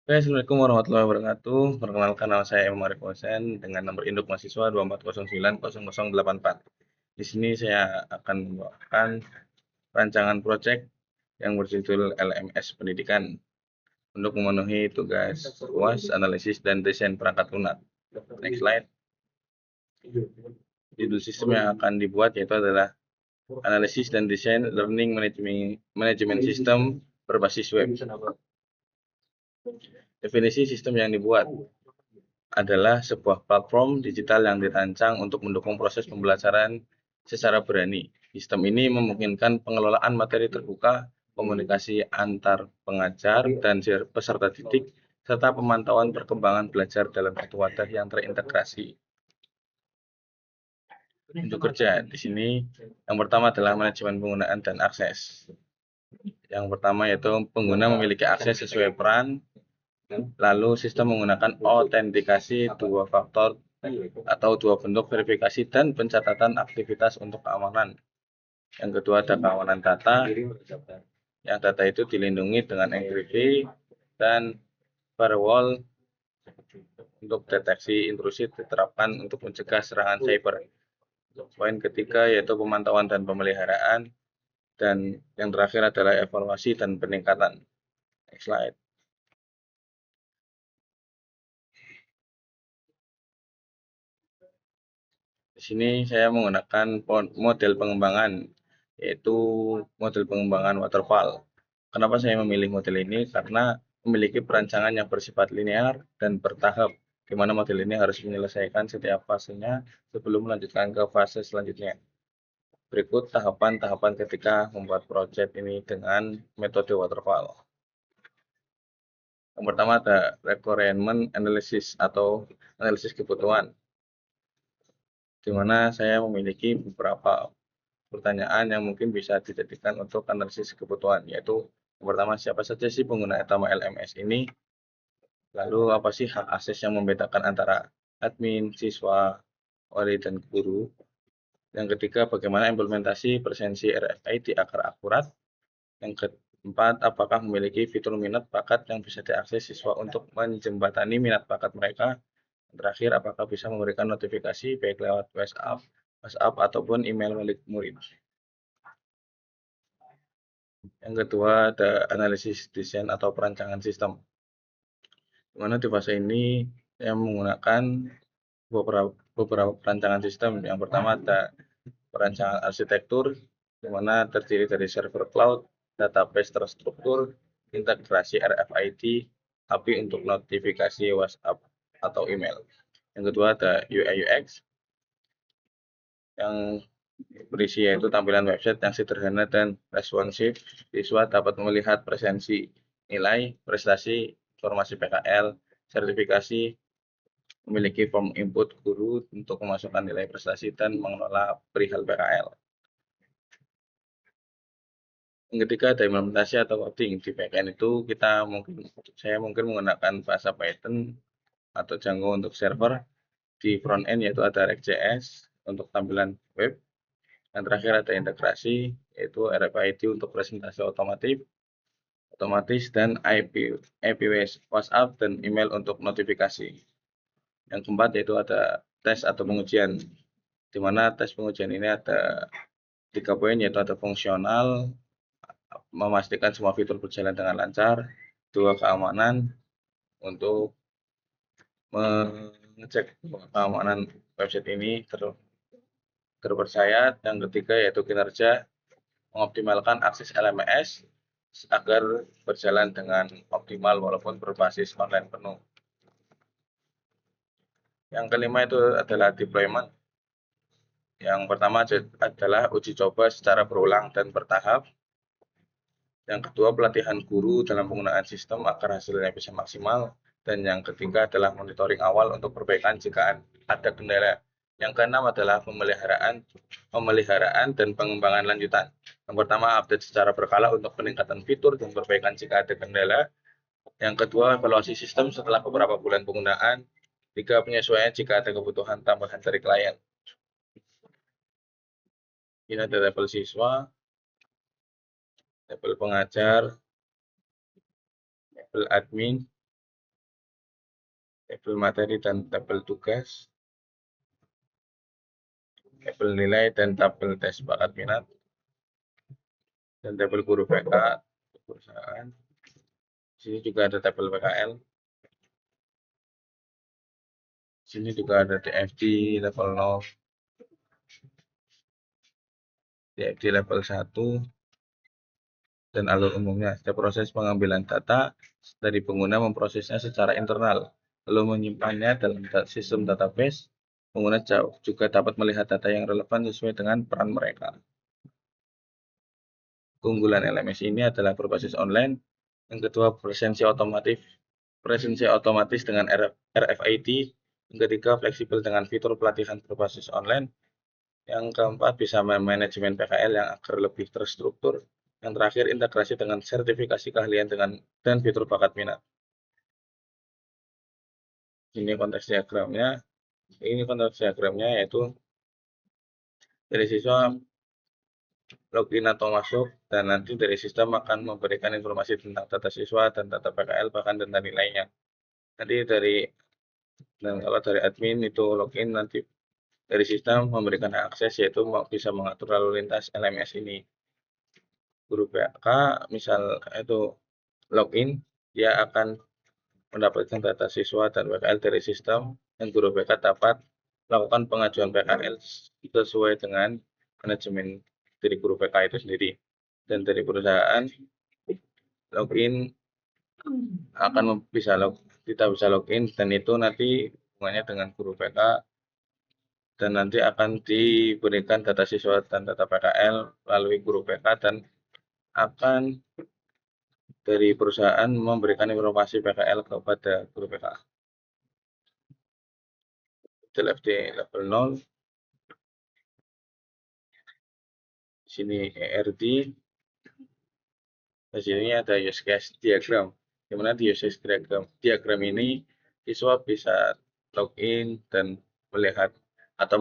Oke, assalamualaikum warahmatullahi wabarakatuh. Perkenalkan nama saya Imam Arif Hosen dengan nomor induk mahasiswa 24090084. Di sini saya akan membawakan rancangan proyek yang berjudul LMS Pendidikan untuk memenuhi tugas UAS, analisis, dan desain perangkat lunak. Next slide. Judul sistem yang akan dibuat yaitu adalah analisis dan desain learning management system berbasis web. Definisi sistem yang dibuat adalah sebuah platform digital yang dirancang untuk mendukung proses pembelajaran secara berani. Sistem ini memungkinkan pengelolaan materi terbuka, komunikasi antar pengajar dan peserta didik, serta pemantauan perkembangan belajar dalam satu wadah yang terintegrasi. Untuk kerja di sini, yang pertama adalah manajemen penggunaan dan akses. Yang pertama yaitu pengguna memiliki akses sesuai peran. Lalu sistem menggunakan autentikasi dua faktor atau dua bentuk verifikasi dan pencatatan aktivitas untuk keamanan. Yang kedua ada keamanan data. Yang data itu dilindungi dengan enkripsi dan firewall untuk deteksi intrusi diterapkan untuk mencegah serangan cyber. Poin ketiga yaitu pemantauan dan pemeliharaan. Dan yang terakhir adalah evaluasi dan peningkatan. Next slide. Di sini saya menggunakan model pengembangan, yaitu model pengembangan waterfall. Kenapa saya memilih model ini? Karena memiliki perancangan yang bersifat linear dan bertahap, di mana model ini harus menyelesaikan setiap fasenya sebelum melanjutkan ke fase selanjutnya. Berikut tahapan-tahapan ketika membuat proyek ini dengan metode waterfall. Yang pertama ada requirement analysis atau analisis kebutuhan, di mana saya memiliki beberapa pertanyaan yang mungkin bisa dijadikan untuk analisis kebutuhan, yaitu yang pertama siapa saja sih pengguna utama LMS ini, lalu apa sih hak akses yang membedakan antara admin, siswa, wali, dan guru. Yang ketiga, bagaimana implementasi presensi RFID agar akurat. Yang keempat, apakah memiliki fitur minat bakat yang bisa diakses siswa untuk menjembatani minat bakat mereka. Yang terakhir, apakah bisa memberikan notifikasi baik lewat WhatsApp ataupun email milik murid. Yang kedua ada analisis desain atau perancangan sistem. Di mana di fase ini saya menggunakan beberapa perancangan sistem. Yang pertama ada perancangan arsitektur, di mana terdiri dari server cloud, database terstruktur, integrasi RFID, API untuk notifikasi WhatsApp atau email. Yang kedua ada UI UX, yang berisi yaitu tampilan website yang sederhana dan responsif. Siswa dapat melihat presensi, nilai, prestasi, informasi PKL, sertifikasi, memiliki form input guru untuk memasukkan nilai prestasi dan mengelola perihal PKL. Yang ketiga ada implementasi atau coding. Di backend itu saya mungkin menggunakan bahasa Python atau Django untuk server. Di front end yaitu ada React.js untuk tampilan web. Yang terakhir ada integrasi, yaitu RFID untuk presentasi otomatis dan IP WhatsApp dan email untuk notifikasi. Yang keempat yaitu ada tes atau pengujian, di mana tes pengujian ini ada 3 poin, yaitu ada fungsional, memastikan semua fitur berjalan dengan lancar, 2 keamanan, untuk mengecek keamanan website ini terpercaya. Yang ketiga yaitu kinerja, mengoptimalkan akses LMS agar berjalan dengan optimal walaupun berbasis online penuh. Yang kelima itu adalah deployment. Yang pertama adalah uji coba secara berulang dan bertahap. Yang kedua, pelatihan guru dalam penggunaan sistem agar hasilnya bisa maksimal. Dan yang ketiga adalah monitoring awal untuk perbaikan jika ada kendala. Yang keenam adalah pemeliharaan dan pengembangan lanjutan. Yang pertama, update secara berkala untuk peningkatan fitur dan perbaikan jika ada kendala. Yang kedua, evaluasi sistem setelah beberapa bulan penggunaan. 3, penyesuaian jika ada kebutuhan tambahan dari klien. Ini ada level siswa, level pengajar, level admin, tabel materi dan tabel tugas, tabel nilai dan tabel tes bakat minat, dan tabel guru BK perusahaan. Di sini juga ada tabel PKL. Di sini juga ada DFD level 0, DFD level 1, dan alur umumnya. Setiap proses pengambilan data dari pengguna memprosesnya secara internal, lalu menyimpannya dalam sistem database. Pengguna juga dapat melihat data yang relevan sesuai dengan peran mereka. Keunggulan LMS ini adalah berbasis online. Yang kedua, presensi otomatis dengan RFID. Yang ketiga, fleksibel dengan fitur pelatihan berbasis online. Yang keempat, bisa manajemen PKL yang agar lebih terstruktur. Yang terakhir, integrasi dengan sertifikasi keahlian dan fitur bakat minat. Ini konteks diagramnya. Ini konteks diagramnya yaitu dari siswa login atau masuk, dan nanti dari sistem akan memberikan informasi tentang data siswa dan data PKL bahkan data nilainya. Nanti kalau dari admin itu login, nanti dari sistem memberikan akses yaitu bisa mengatur lalu lintas LMS ini. Guru PK misal itu login, dia akan mendapatkan data siswa dan PKL dari sistem, dan guru BK dapat melakukan pengajuan PKL sesuai dengan manajemen dari guru BK itu sendiri. Dan dari perusahaan login kita bisa login, dan itu nanti hubungannya dengan guru BK, dan nanti akan diberikan data siswa dan data PKL melalui guru BK, dan akan dari perusahaan memberikan informasi PKL kepada guru BK. FD level 0, di sini ERD, di sini ada use case diagram. Di mana di use case diagram ini siswa bisa login dan melihat atau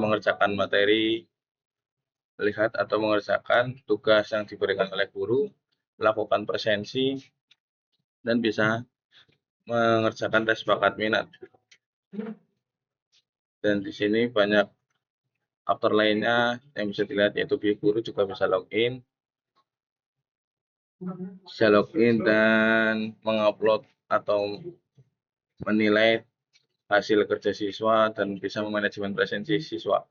mengerjakan tugas yang diberikan oleh guru, melakukan presensi, dan bisa mengerjakan tes bakat minat. Dan di sini banyak faktor lainnya yang bisa dilihat, yaitu guru juga bisa login dan mengupload atau menilai hasil kerja siswa dan bisa memanajemen presensi siswa.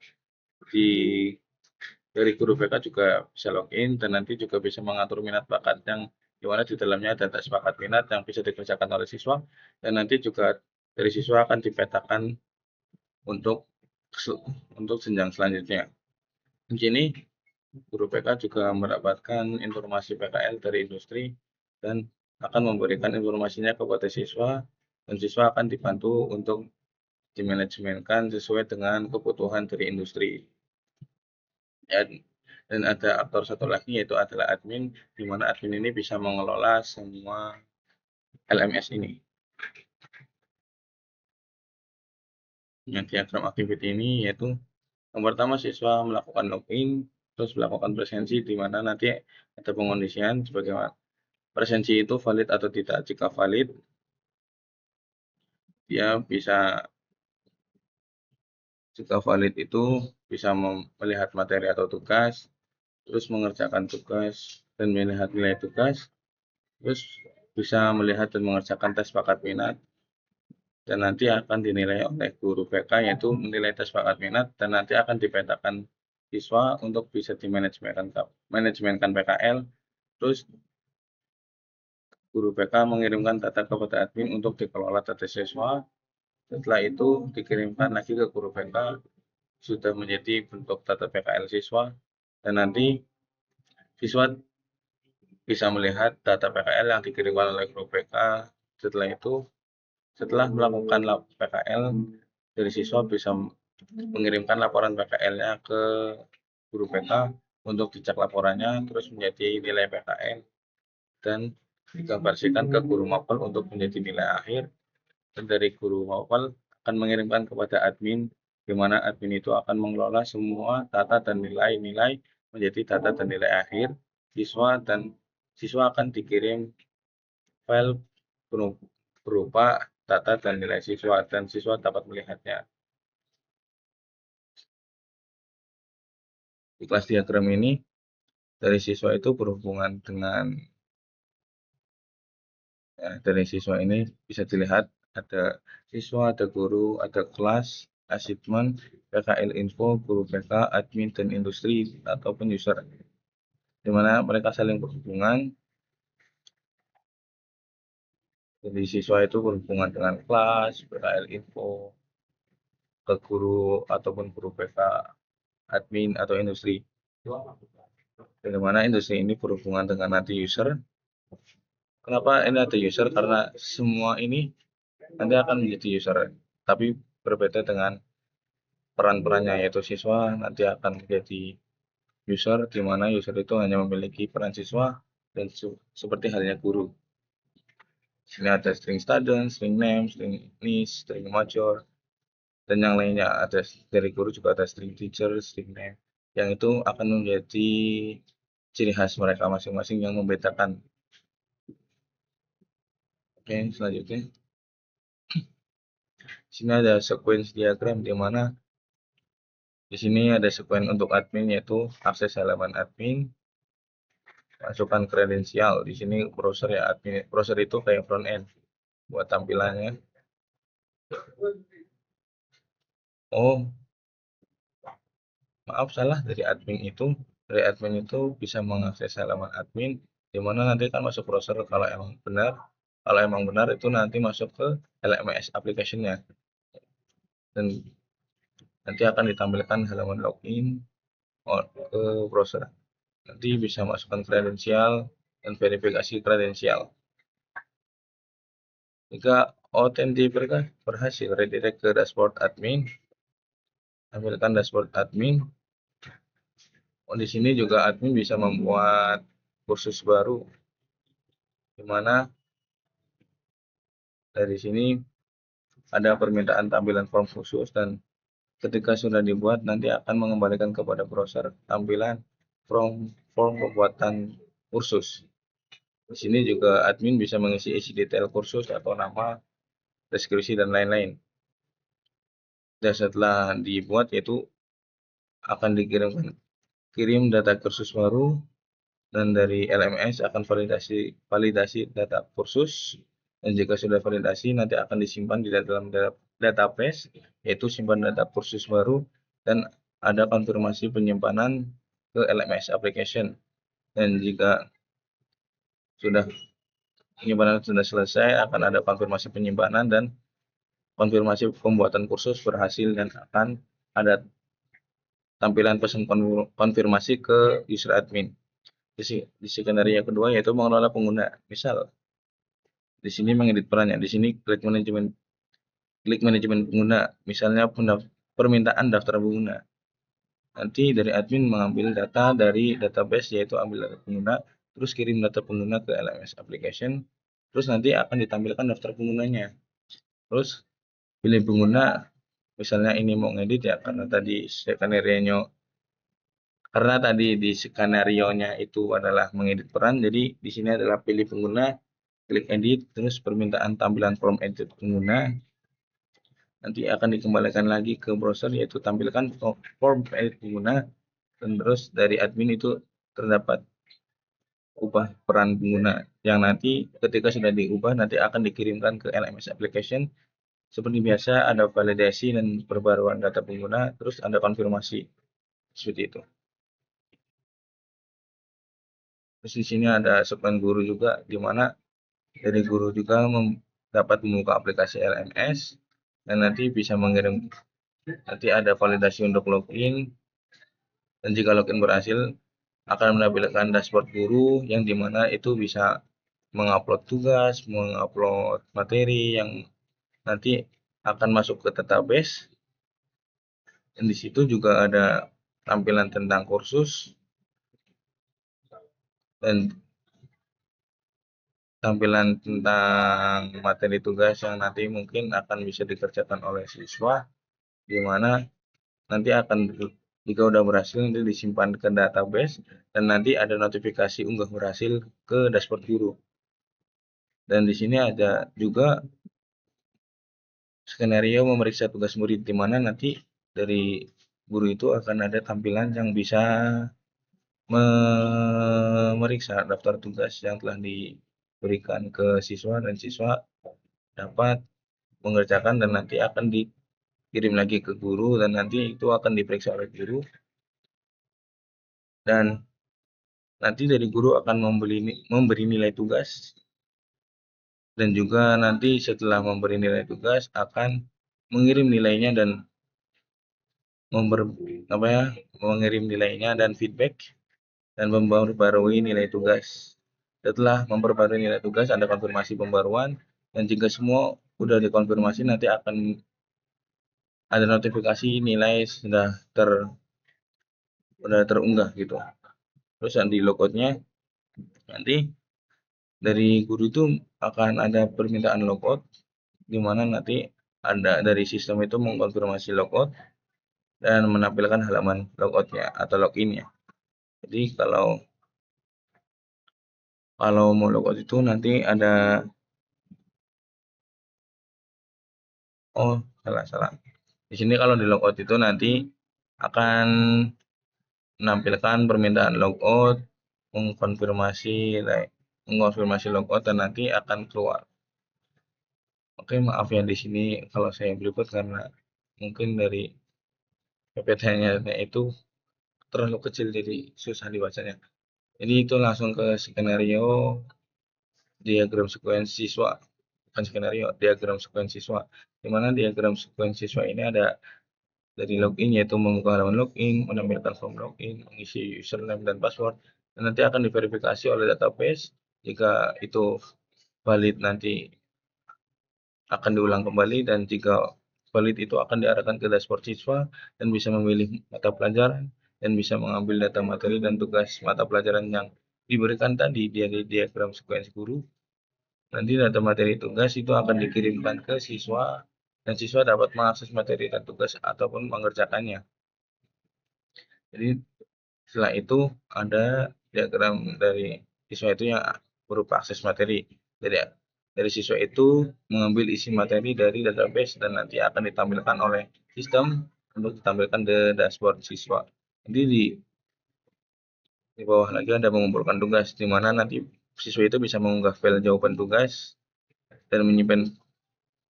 Dari guru BK juga bisa login dan nanti juga bisa mengatur minat bakat, yang dimana di dalamnya ada tes bakat minat yang bisa dikerjakan oleh siswa, dan nanti juga dari siswa akan dipetakan untuk jenjang selanjutnya. Di sini guru BK juga mendapatkan informasi PKL dari industri dan akan memberikan informasinya kepada siswa, dan siswa akan dibantu untuk dimanajemenkan sesuai dengan kebutuhan dari industri. Dan ada aktor satu lagi, yaitu adalah admin, di mana admin ini bisa mengelola semua LMS ini. Yang diagram activity ini yaitu yang pertama, siswa melakukan login, terus melakukan presensi, di mana nanti ada pengondisian sebagaimana presensi itu valid atau tidak. Jika valid, itu bisa melihat materi atau tugas, terus mengerjakan tugas dan melihat nilai tugas, terus bisa melihat dan mengerjakan tes bakat minat, dan nanti akan dinilai oleh guru BK, yaitu menilai tes bakat minat, dan nanti akan dipetakan siswa untuk bisa dimanajemenkan PKL. Terus guru BK mengirimkan data kepada admin untuk dikelola data siswa. Setelah itu dikirimkan lagi ke guru BK, sudah menjadi bentuk data PKL siswa, dan nanti siswa bisa melihat data PKL yang dikirimkan oleh guru BK. Setelah melakukan PKL, dari siswa bisa mengirimkan laporan PKL-nya ke guru BK untuk dicek laporannya, terus menjadi nilai PKL, dan digambarkan ke guru mapel untuk menjadi nilai akhir. Dan dari guru mapel akan mengirimkan kepada admin, di mana admin itu akan mengelola semua data dan nilai-nilai menjadi data dan nilai akhir siswa, dan siswa akan dikirim file berupa data dan nilai siswa, dan siswa dapat melihatnya. Di kelas diagram ini, dari siswa itu berhubungan dengan dari siswa ini bisa dilihat ada siswa, ada guru, ada kelas, asesmen, PKL info, guru BK, admin, dan industri ataupun user, di mana mereka saling berhubungan. Jadi siswa itu berhubungan dengan kelas, PKL info, ke guru ataupun guru BK, admin atau industri. Di mana industri ini berhubungan dengan nanti user. Kenapa ini ada user? Karena semua ini nanti akan menjadi user, tapi berbeda dengan peran-perannya, yaitu siswa nanti akan menjadi user, di mana user itu hanya memiliki peran siswa dan seperti halnya guru. Sini ada string student, string name, string niche, string major, dan yang lainnya. Ada dari guru juga ada string teacher, string name, yang itu akan menjadi ciri khas mereka masing-masing yang membedakan. Oke, selanjutnya sini ada sequence diagram, di mana di sini ada sequence untuk admin, yaitu akses halaman admin, masukkan kredensial. Di sini browser ya, admin browser itu kayak front end buat tampilannya. Oh, maaf, salah. Dari admin itu bisa mengakses halaman admin, di mana nanti kan masuk browser kalau emang benar. Kalau emang benar itu nanti masuk ke LMS application-nya, dan nanti akan ditampilkan halaman login ke browser. Nanti bisa masukkan kredensial dan verifikasi kredensial. Jika autentifikasi berhasil, redirect ke dashboard admin, tampilkan dashboard admin. Oh, di sini juga admin bisa membuat kursus baru, di mana dari sini ada permintaan tampilan form khusus, dan ketika sudah dibuat nanti akan mengembalikan kepada browser tampilan form pembuatan kursus. Di sini juga admin bisa mengisi detail kursus atau nama, deskripsi, dan lain-lain. Dan setelah dibuat, yaitu akan kirim data kursus baru, dan dari LMS akan validasi data kursus, dan jika sudah validasi nanti akan disimpan di dalam database, yaitu simpan data kursus baru, dan ada konfirmasi penyimpanan ke LMS application. Dan jika sudah penyimpanan sudah selesai, akan ada konfirmasi penyimpanan dan konfirmasi pembuatan kursus berhasil, dan akan ada tampilan pesan konfirmasi ke user admin. Di skenario kedua, yaitu mengelola pengguna. Misal di sini mengedit perannya, di sini klik manajemen pengguna, misalnya permintaan daftar pengguna. Nanti dari admin mengambil data dari database, yaitu ambil data pengguna, terus kirim data pengguna ke LMS application, terus nanti akan ditampilkan daftar penggunanya. Terus pilih pengguna, misalnya ini mau ngedit ya, karena tadi di skenario-nya itu adalah mengedit peran, jadi di sini adalah pilih pengguna, klik edit, terus permintaan tampilan form edit pengguna, nanti akan dikembalikan lagi ke browser, yaitu tampilkan form edit pengguna, dan terus dari admin itu terdapat ubah peran pengguna, yang nanti ketika sudah diubah nanti akan dikirimkan ke LMS application. Seperti biasa ada validasi dan perbaruan data pengguna, terus ada konfirmasi, seperti itu. Terus di sini ada sequence guru juga, di mana dari guru juga dapat membuka aplikasi LMS, dan nanti bisa mengirim, nanti ada validasi untuk login, dan jika login berhasil akan menampilkan dashboard guru, yang dimana itu bisa mengupload tugas, mengupload materi yang nanti akan masuk ke database, dan di situ juga ada tampilan tentang kursus dan tampilan tentang materi tugas yang nanti mungkin akan bisa dikerjakan oleh siswa, di mana nanti akan, jika udah berhasil nanti disimpan ke database, dan nanti ada notifikasi unggah berhasil ke dashboard guru. Dan di sini ada juga skenario memeriksa tugas murid, di mana nanti dari guru itu akan ada tampilan yang bisa memeriksa daftar tugas yang telah diberikan ke siswa, dan siswa dapat mengerjakan dan nanti akan dikirim lagi ke guru, dan nanti itu akan diperiksa oleh guru, dan nanti dari guru akan memberi nilai tugas, dan juga nanti setelah memberi nilai tugas akan mengirim nilainya dan mengirim nilainya dan feedback dan memperbarui nilai tugas. Setelah memperbarui nilai tugas, ada konfirmasi pembaruan, dan jika semua udah dikonfirmasi nanti akan ada notifikasi nilai sudah terunggah gitu. Terus yang di logoutnya nanti dari guru itu akan ada permintaan logout, di mana nanti ada dari sistem itu mengkonfirmasi logout dan menampilkan halaman logoutnya atau loginnya. Jadi kalau mau logout itu nanti ada, oh salah. Di sini kalau di logout itu nanti akan menampilkan permintaan logout, mengkonfirmasi logout, dan nanti akan keluar. Oke, maaf ya di sini kalau saya berikut karena mungkin dari PPT-nya itu terlalu kecil jadi susah dibacanya. Jadi itu langsung ke skenario diagram sekuens siswa, bukan skenario, diagram sekuens siswa. Di mana diagram sekuens siswa ini ada dari login, yaitu membuka halaman login, menampilkan form login, mengisi username dan password, dan nanti akan diverifikasi oleh database. Jika itu valid nanti akan diulang kembali, dan jika valid itu akan diarahkan ke dashboard siswa dan bisa memilih mata pelajaran dan bisa mengambil data materi dan tugas mata pelajaran yang diberikan tadi dari diagram sekuens guru. Nanti data materi tugas itu akan dikirimkan ke siswa, dan siswa dapat mengakses materi dan tugas ataupun mengerjakannya. Jadi setelah itu ada diagram dari siswa itu yang berupa akses materi. Dari siswa itu mengambil isi materi dari database dan nanti akan ditampilkan oleh sistem untuk ditampilkan di dashboard siswa. Jadi di bawah lagi ada mengumpulkan tugas, di mana nanti siswa itu bisa mengunggah file jawaban tugas dan menyimpan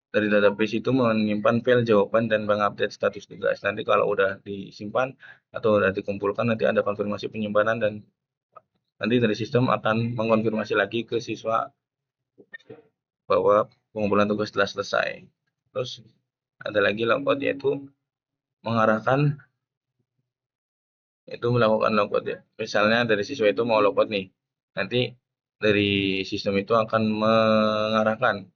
dari database itu, menyimpan file jawaban dan mengupdate status tugas. Nanti kalau udah disimpan atau udah dikumpulkan, nanti ada konfirmasi penyimpanan, dan nanti dari sistem akan mengkonfirmasi lagi ke siswa bahwa pengumpulan tugas telah selesai. Terus ada lagi logout, yaitu mengarahkan itu melakukan logout ya. Misalnya dari siswa itu mau logout nih, nanti dari sistem itu akan mengarahkan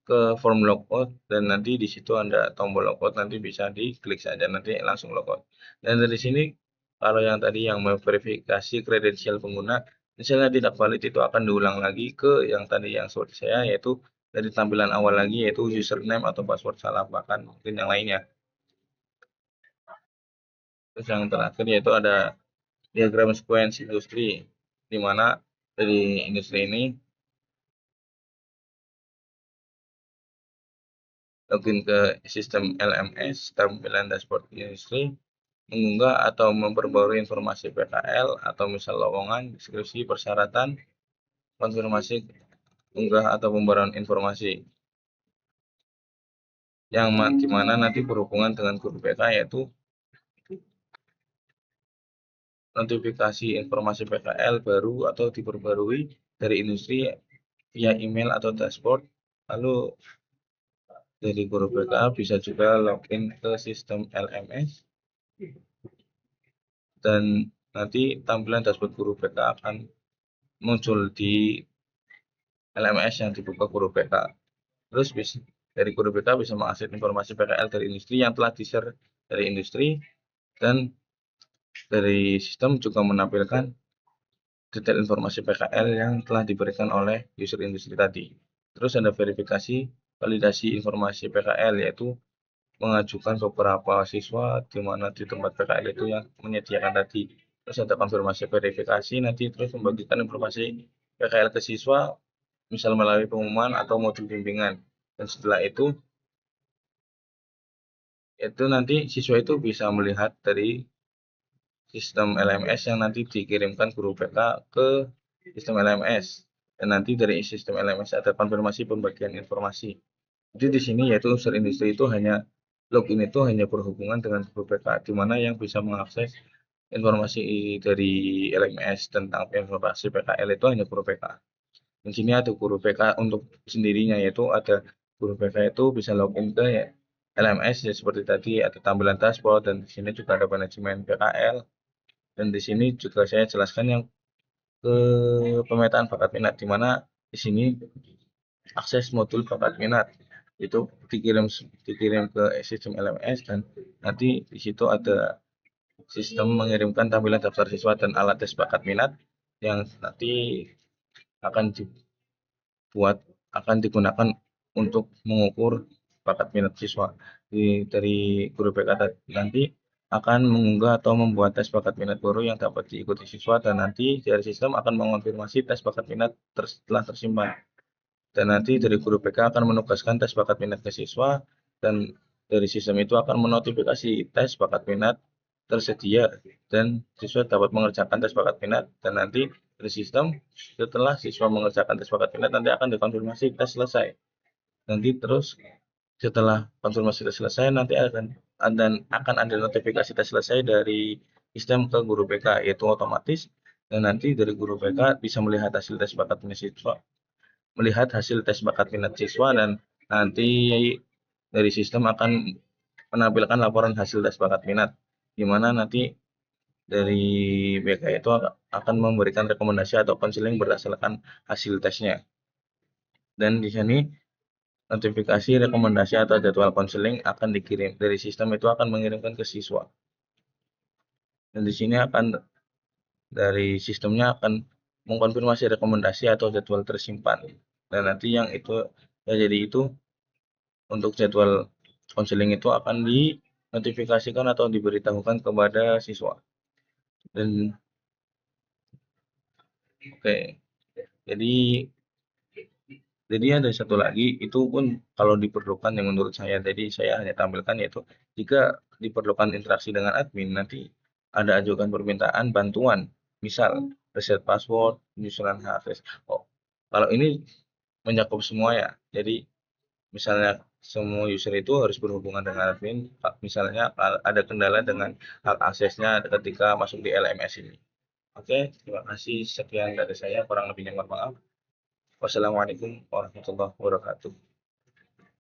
ke form logout, dan nanti di situ ada tombol logout, nanti bisa diklik saja nanti langsung logout. Dan dari sini kalau yang tadi yang memverifikasi kredensial pengguna, misalnya tidak valid, itu akan diulang lagi ke yang tadi yang seperti saya, yaitu dari tampilan awal lagi, yaitu username atau password salah, bahkan mungkin yang lainnya. Terus yang terakhir yaitu ada diagram sequence industri, di mana dari industri ini login ke sistem LMS, tampilan dashboard industri, mengunggah atau memperbarui informasi PKL atau misal lowongan, deskripsi, persyaratan, konfirmasi unggah atau pembaruan informasi, yang dimana nanti berhubungan dengan guru PK, yaitu notifikasi informasi PKL baru atau diperbarui dari industri via email atau dashboard. Lalu dari guru PK bisa juga login ke sistem LMS, dan nanti tampilan dashboard guru PK akan muncul di LMS yang dibuka guru PK. Terus dari guru PK bisa mengakses informasi PKL dari industri yang telah di-share dari industri, dan dari sistem juga menampilkan detail informasi PKL yang telah diberikan oleh user industri tadi. Terus ada verifikasi validasi informasi PKL, yaitu mengajukan beberapa siswa di mana di tempat PKL itu yang menyediakan tadi. Terus ada konfirmasi verifikasi, nanti terus membagikan informasi PKL ke siswa, misal melalui pengumuman atau modul bimbingan. Dan setelah itu Itu nanti siswa itu bisa melihat dari sistem LMS yang nanti dikirimkan guru BK ke sistem LMS. Dan nanti dari sistem LMS ada konfirmasi pembagian informasi. Jadi di sini yaitu unsur industri itu hanya login itu hanya berhubungan dengan guru BK, di mana yang bisa mengakses informasi dari LMS tentang informasi PKL itu hanya guru BK. Di sini ada guru BK untuk sendirinya, yaitu ada guru BK itu bisa login ke LMS ya seperti tadi ada tampilan dashboard, dan di sini juga ada manajemen PKL, dan di sini juga saya jelaskan yang ke pemetaan bakat minat, di mana di sini akses modul bakat minat itu dikirim ke sistem LMS, dan nanti di situ ada sistem mengirimkan tampilan daftar siswa dan alat tes bakat minat yang nanti akan dibuat akan digunakan untuk mengukur bakat minat siswa. Dari guru BK nanti akan mengunggah atau membuat tes bakat minat baru yang dapat diikuti siswa, dan nanti dari sistem akan mengonfirmasi tes bakat minat telah tersimpan. Dan nanti dari guru BK akan menugaskan tes bakat minat ke siswa, dan dari sistem itu akan menotifikasi tes bakat minat tersedia, dan siswa dapat mengerjakan tes bakat minat. Dan nanti dari sistem, setelah siswa mengerjakan tes bakat minat, nanti akan dikonfirmasi tes selesai. Nanti terus setelah konfirmasi tes selesai, nanti akan ada notifikasi tes selesai dari sistem ke guru BK, yaitu otomatis. Dan nanti dari guru BK bisa melihat hasil tes bakat minat siswa, dan nanti dari sistem akan menampilkan laporan hasil tes bakat minat, di mana nanti dari BK itu akan memberikan rekomendasi atau konseling berdasarkan hasil tesnya. Dan di sini notifikasi rekomendasi atau jadwal konseling akan dikirim dari sistem, itu akan mengirimkan ke siswa. Dan di sini dari sistemnya akan mengkonfirmasi rekomendasi atau jadwal tersimpan. Dan nanti yang itu ya, jadi itu untuk jadwal konseling itu akan dinotifikasikan atau diberitahukan kepada siswa. Dan oke, jadi ada satu lagi, itu pun kalau diperlukan yang menurut saya, jadi saya hanya tampilkan, yaitu jika diperlukan interaksi dengan admin, nanti ada ajukan permintaan bantuan, misal reset password, penyusunan hak akses. Oh, kalau ini mencakup semua ya, jadi misalnya semua user itu harus berhubungan dengan admin, misalnya ada kendala dengan hak aksesnya ketika masuk di LMS ini. Oke, terima kasih, sekian dari saya, kurang lebihnya mohon maaf. Wassalamualaikum warahmatullahi wabarakatuh.